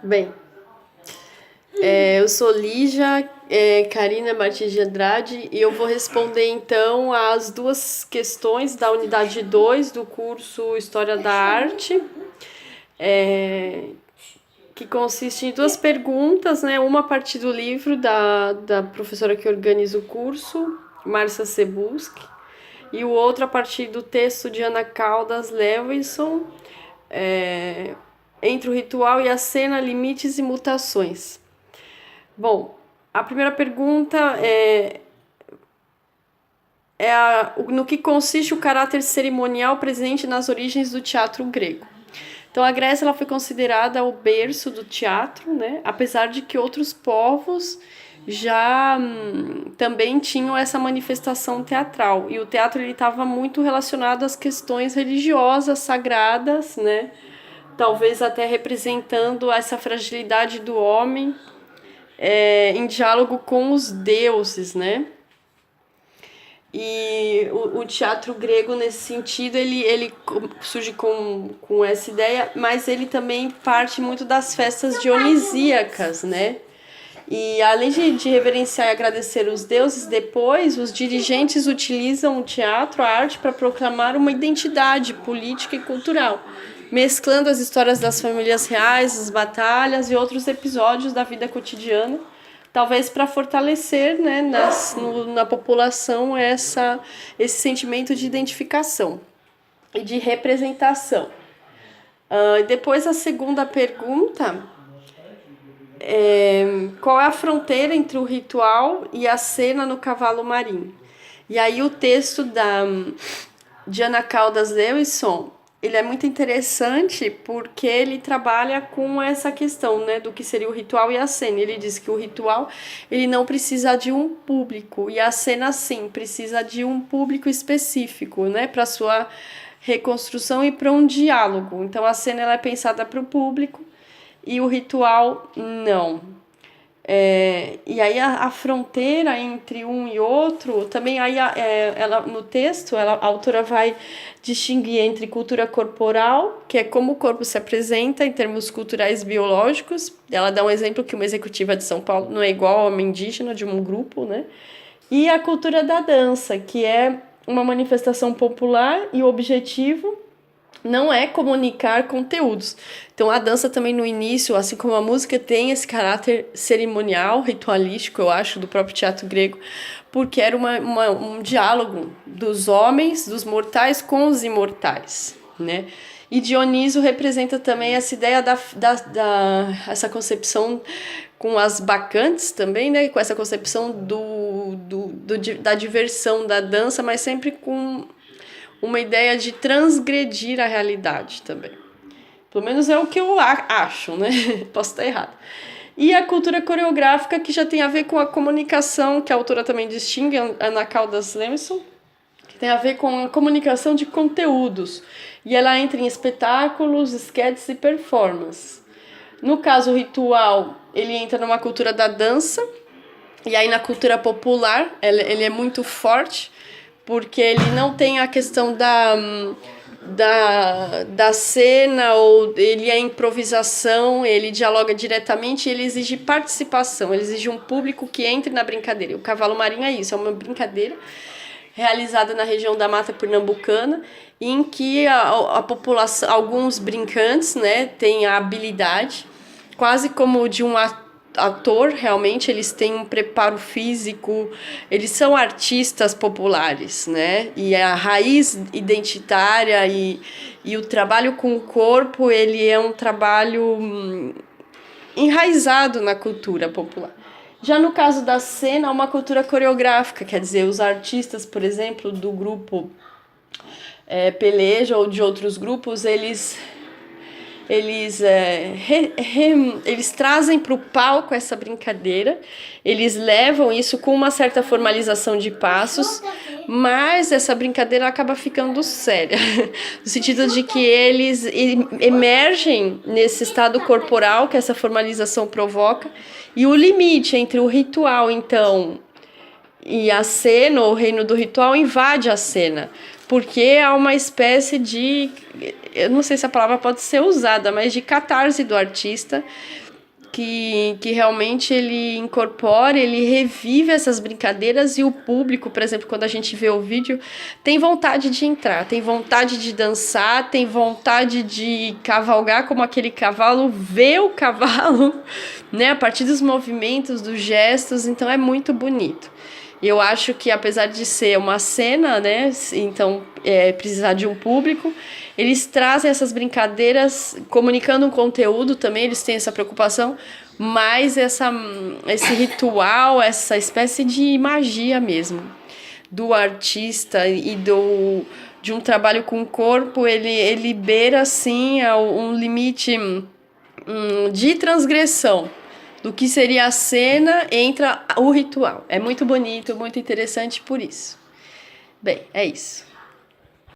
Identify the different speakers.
Speaker 1: Bem, eu sou Lígia Carina Martins de Andrade e eu vou responder então as duas questões da unidade 2 do curso História da Arte, que consiste em duas perguntas, né? Uma a partir do livro da professora que organiza o curso, Márcia Sebuski, e o outro a partir do texto de Ana Caldas Levinson, Entre o Ritual e a Cena, Limites e Mutações. Bom, a primeira pergunta no que consiste o caráter cerimonial presente nas origens do teatro grego. Então, a Grécia ela foi considerada o berço do teatro, né? Apesar de que outros povos já também tinham essa manifestação teatral. E o teatro estava muito relacionado às questões religiosas, sagradas, né? Talvez até representando essa fragilidade do homem em diálogo com os deuses, né? E o teatro grego, nesse sentido, ele surge com essa ideia, mas ele também parte muito das festas dionisíacas, né? E além de reverenciar e agradecer os deuses, depois os dirigentes utilizam o teatro, a arte, para proclamar uma identidade política e cultural, mesclando as histórias das famílias reais, as batalhas e outros episódios da vida cotidiana, talvez para fortalecer, né, na população esse sentimento de identificação e de representação. Depois a segunda pergunta qual é a fronteira entre o ritual e a cena no cavalo marinho? E aí o texto de Ana Caldas Levinson, ele é muito interessante porque ele trabalha com essa questão, né, do que seria o ritual e a cena. Ele diz que o ritual ele não precisa de um público e a cena sim precisa de um público específico, né, para sua reconstrução e para um diálogo. Então a cena ela é pensada para o público e o ritual não. E aí a fronteira entre um e outro, também aí ela, no texto, a autora vai distinguir entre cultura corporal, que é como o corpo se apresenta em termos culturais biológicos. Ela dá um exemplo que uma executiva de São Paulo não é igual a uma indígena de um grupo, né? E a cultura da dança, que é uma manifestação popular e o objetivo não é comunicar conteúdos. Então a dança também no início, assim como a música, tem esse caráter cerimonial, ritualístico, eu acho, do próprio teatro grego, porque era um diálogo dos homens, dos mortais com os imortais, né? E Dioniso representa também essa ideia essa concepção com as bacantes também, né? Com essa concepção da diversão da dança, mas sempre com uma ideia de transgredir a realidade também. Pelo menos é o que eu acho, né? Posso estar errado. E a cultura coreográfica, que já tem a ver com a comunicação, que a autora também distingue, Ana Caldas Levinson, que tem a ver com a comunicação de conteúdos. E ela entra em espetáculos, esquetes e performance. No caso, o ritual, ele entra numa cultura da dança, e aí na cultura popular, ele é muito forte, porque ele não tem a questão da cena, ou ele é improvisação, ele dialoga diretamente, ele exige participação, ele exige um público que entre na brincadeira. O Cavalo Marinho é isso, é uma brincadeira realizada na região da Mata Pernambucana, em que a população, alguns brincantes, né, têm a habilidade, quase como de um ator, realmente, eles têm um preparo físico, eles são artistas populares, né? E a raiz identitária e o trabalho com o corpo, ele é um trabalho enraizado na cultura popular. Já no caso da cena, uma cultura coreográfica, quer dizer, os artistas, por exemplo, do grupo Peleja ou de outros grupos, eles trazem para o palco essa brincadeira, eles levam isso com uma certa formalização de passos, mas essa brincadeira acaba ficando séria, no sentido de que eles emergem nesse estado corporal que essa formalização provoca, e o limite entre o ritual, então, e a cena, ou o reino do ritual, invade a cena, porque há uma espécie de, eu não sei se a palavra pode ser usada, mas de catarse do artista, que realmente ele incorpora, ele revive essas brincadeiras e o público, por exemplo, quando a gente vê o vídeo, tem vontade de entrar, tem vontade de dançar, tem vontade de cavalgar como aquele cavalo, ver o cavalo, né, a partir dos movimentos, dos gestos, então é muito bonito. Eu acho que apesar de ser uma cena, né, então precisar de um público, eles trazem essas brincadeiras, comunicando um conteúdo também, eles têm essa preocupação, mas esse ritual, essa espécie de magia mesmo do artista e de um trabalho com o corpo, ele beira assim um limite de transgressão do que seria a cena, entra o ritual. É muito bonito, muito interessante por isso. Bem, é isso.